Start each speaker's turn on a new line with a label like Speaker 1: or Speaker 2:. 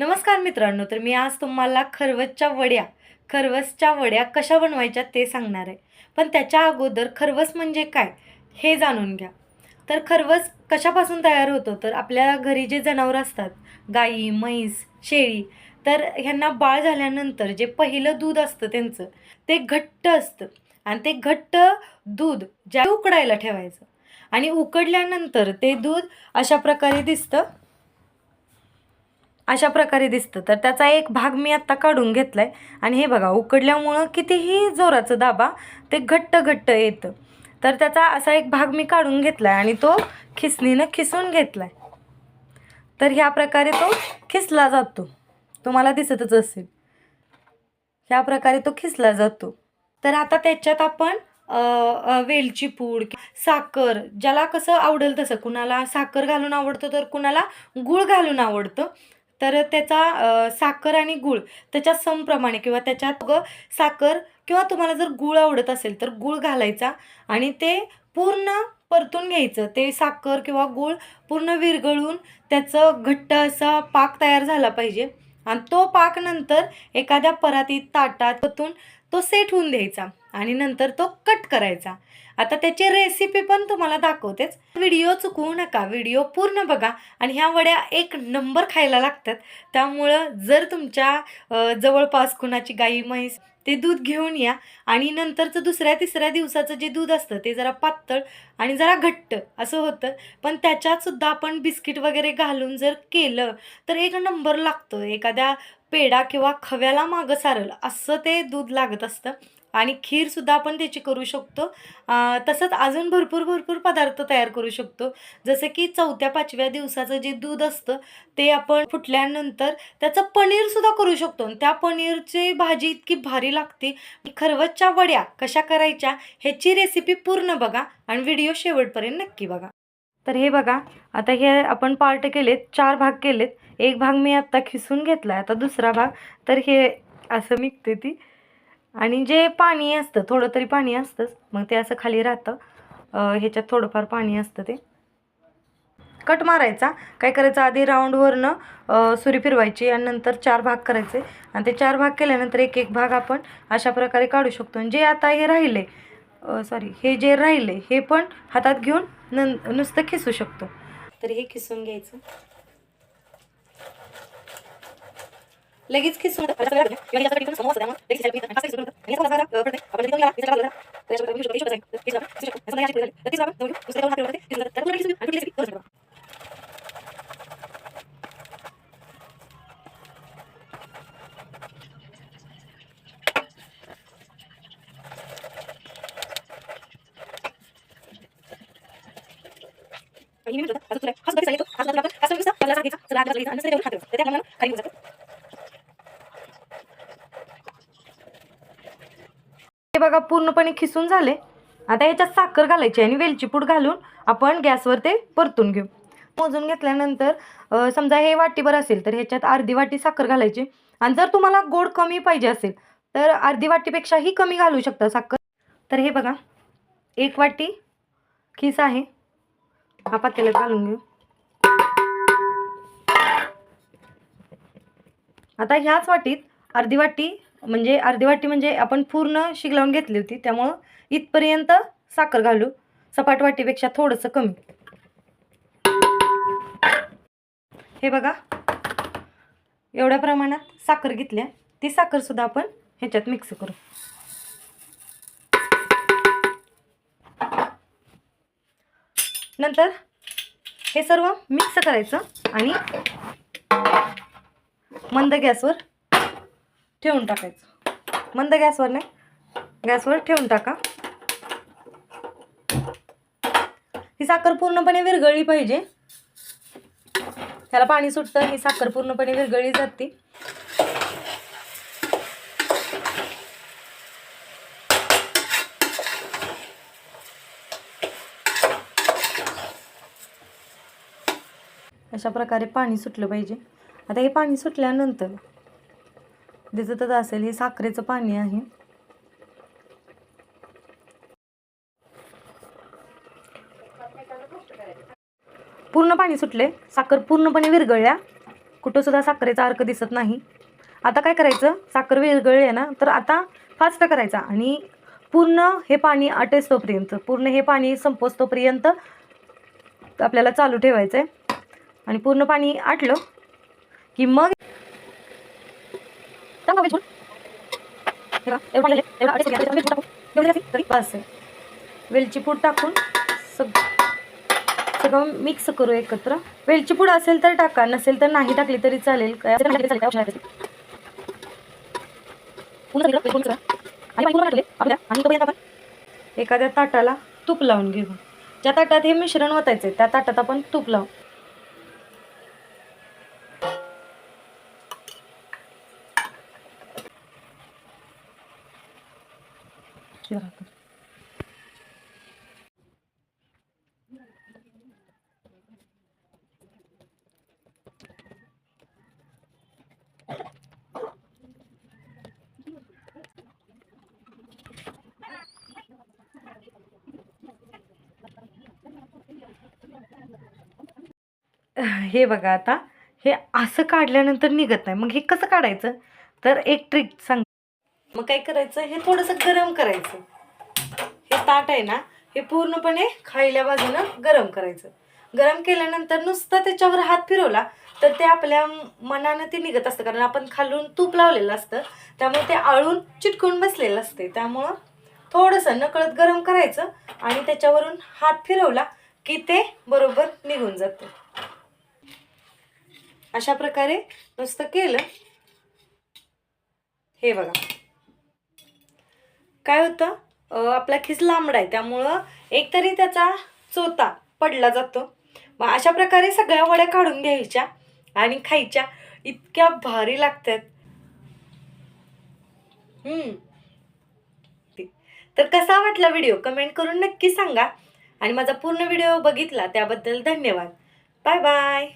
Speaker 1: नमस्कार मित्रांनो, तर मी आज तुम्हाला खरवसच्या वड्या कशा बनवायच्या ते सांगणार आहे. पण त्याच्या अगोदर खरवस म्हणजे काय हे जाणून घ्या. तर खरवस कशापासून तयार होतो, तर आपल्या घरी जे जनावरं असतात, गाई, म्हैस, शेळी, तर ह्यांना बाळ झाल्यानंतर जे पहिलं दूध असतं त्यांचं, ते घट्ट असतं आणि ते घट्ट दूध ज्या उकडायला ठेवायचं आणि उकडल्यानंतर ते दूध अशा प्रकारे दिसतं. तर त्याचा एक भाग मी आत्ता काढून घेतलाय आणि हे बघा उकडल्यामुळं कितीही जोराचं दाबा ते घट्ट घट्ट येतं. तर त्याचा असा एक भाग मी काढून घेतलाय आणि तो खिसणीनं खिसून घेतलाय. तर ह्या प्रकारे तो खिसला जातो, तुम्हाला दिसतच असेल. ह्या प्रकारे तो खिसला जातो. तर आता त्याच्यात आपण वेलची पूड, साखर, ज्याला कसं आवडेल तसं, कुणाला साखर घालून आवडतं तर कुणाला गूळ घालून आवडतं. तर त्याचा साखर आणि गूळ त्याच्यात समप्रमाणे किंवा त्याच्यात साखर किंवा तुम्हाला जर गूळ आवडत असेल तर गूळ घालायचा आणि ते पूर्ण परतून घ्यायचं. ते साखर किंवा गूळ पूर्ण विरघळून त्याचं घट्ट असा पाक तयार झाला पाहिजे आणि तो पाक नंतर एखाद्या परातीत, ताटात ओतून तो सेट होऊन द्यायचा आणि नंतर तो कट करायचा. आता त्याची रेसिपी पण तुम्हाला दाखवतेच. व्हिडिओ चुकवू नका, व्हिडिओ पूर्ण बघा आणि ह्या वड्या एक नंबर खायला लागतात. त्यामुळं जर तुमच्या जवळपास कुणाची गाई, म्हैस, ते दूध घेऊन या आणि नंतरचं दुसऱ्या तिसऱ्या दिवसाचं जे दूध असतं ते जरा पातळ आणि जरा घट्ट असं होतं. पण त्याच्यात सुद्धा आपण बिस्किट वगैरे घालून जर केलं तर एक नंबर लागतं. एखाद्या पेढा किंवा खव्याला मागं सारल असं ते दूध लागत असतं. आणि खीरसुद्धा आपण त्याची करू शकतो. तसंच अजून भरपूर भरपूर पदार्थ तयार करू शकतो. जसं की 4थ्या-5व्या दिवसाचं जे दूध असतं ते आपण फुटल्यानंतर त्याचं पनीरसुद्धा करू शकतो आणि त्या पनीरची भाजी इतकी भारी लागते. खरवसच्या वड्या कशा करायच्या ह्याची रेसिपी पूर्ण बघा आणि व्हिडिओ शेवटपर्यंत नक्की बघा. तर हे बघा, आता हे आपण पार्ट केलेत, 4 भाग केलेत. एक भाग मी आत्ता खिसून घेतला आहे, आता दुसरा भाग. तर हे असं निघते ती आणि जे पाणी असतं थोडं तरी पाणी असतंच, मग ते असं खाली राहतं. ह्याच्यात थोडंफार पाणी असतं. ते कट मारायचा. काय करायचं, आधी राऊंडवरनं सुरी फिरवायची आणि नंतर 4 भाग करायचे आणि ते 4 भाग केल्यानंतर एक एक भाग आपण अशा प्रकारे काढू शकतो. आणि जे आता हे राहिले हे जे राहिले हे पण हातात घेऊन नुसतं खिसू शकतो. तर हे खिसून घ्यायचं, लगेच खिसून हे बघा पूर्णपणे खिसून झाले. आता याच्यात साखर घालायची आणि वेलची पूड घालून आपण गॅसवर ते परतून घेऊ. मोजून घेतल्यानंतर समजा हे वाटीभर असेल तर ह्याच्यात अर्धी वाटी साखर घालायची आणि जर तुम्हाला गोड कमी पाहिजे असेल तर अर्धी वाटीपेक्षाही कमी घालू शकता साखर. तर हे बघा 1 वाटी खीस आहे, हा पातेल्यात घालून घेऊ. आता ह्याच वाटीत अर्धी वाटी म्हणजे आपण पूर्ण शिगलावून घेतली होती, त्यामुळं इथपर्यंत साखर घालू. सपाट वाटीपेक्षा थोडंसं कमी. हे बघा एवढ्या प्रमाणात साखर घेतल्या. ती साखरसुद्धा आपण ह्याच्यात मिक्स करू. नंतर हे सर्व मिक्स करायचं आणि मंद गॅसवर ठेवून टाकायचं. मंद गॅसवर नाही, गॅसवर ठेवून टाका. ही साखर पूर्णपणे विरघळली पाहिजे. त्याला पाणी सुटतं, ही साखर पूर्णपणे विरघळली जाते. अशा प्रकारे पाणी सुटलं पाहिजे. आता हे पाणी सुटल्यानंतर दिसतच असेल हे साखरेचं पाणी आहे. पूर्ण पाणी सुटले, साखर पूर्णपणे विरघळल्या. कुठंसुद्धा साखरेचा अर्क दिसत नाही. आता काय करायचं, साखर विरघळली आहे ना, तर आता फास्ट करायचा आणि पूर्ण हे पाणी आटेस्तोपर्यंत, पूर्ण हे पाणी संपोस्तोपर्यंत आपल्याला चालू ठेवायचं आहे. आणि पूर्ण पाणी आटलं की मग बस वेलची पूड टाकून सगळं मिक्स करू एकत्र. वेलची पूड असेल तर टाका, नसेल तर नाही टाकली तरी चालेल. एखाद्या ताटाला तूप लावून घेऊ. ज्या ताटात हे मिश्रण ओतायचे त्या ताटात आपण तूप लावू. हे बघा, आता हे असं काढल्यानंतर निघत नाही. मग हे कसं काढायचं, तर एक ट्रिक सांग. मग काय करायचं, हे थोडंसं गरम करायचं. हे ताट आहे ना, हे पूर्णपणे खायल्या बाजूनं गरम करायचं. गरम केल्यानंतर नुसतं त्याच्यावर हात फिरवला तर ते आपल्या मनानं ते निघत असतं, कारण आपण खालून तूप लावलेलं असतं, त्यामुळे ते आळून चिटकून बसलेलं असते. त्यामुळं थोडंसं नकळत गरम करायचं आणि त्याच्यावरून हात फिरवला की ते बरोबर निघून जातं. अशा प्रकारे नुसतं केलं. हे बघा काय होतं, आपला खिस लांबडा आहे त्यामुळं एकतरी त्याचा चोथा पडला जातो. मग अशा प्रकारे सगळ्या वड्या काढून घ्यायच्या आणि खायच्या. इतक्या भारी लागतात. तर कसा वाटला व्हिडिओ कमेंट करून नक्की सांगा. आणि माझा पूर्ण व्हिडिओ बघितला त्याबद्दल धन्यवाद. Bye bye.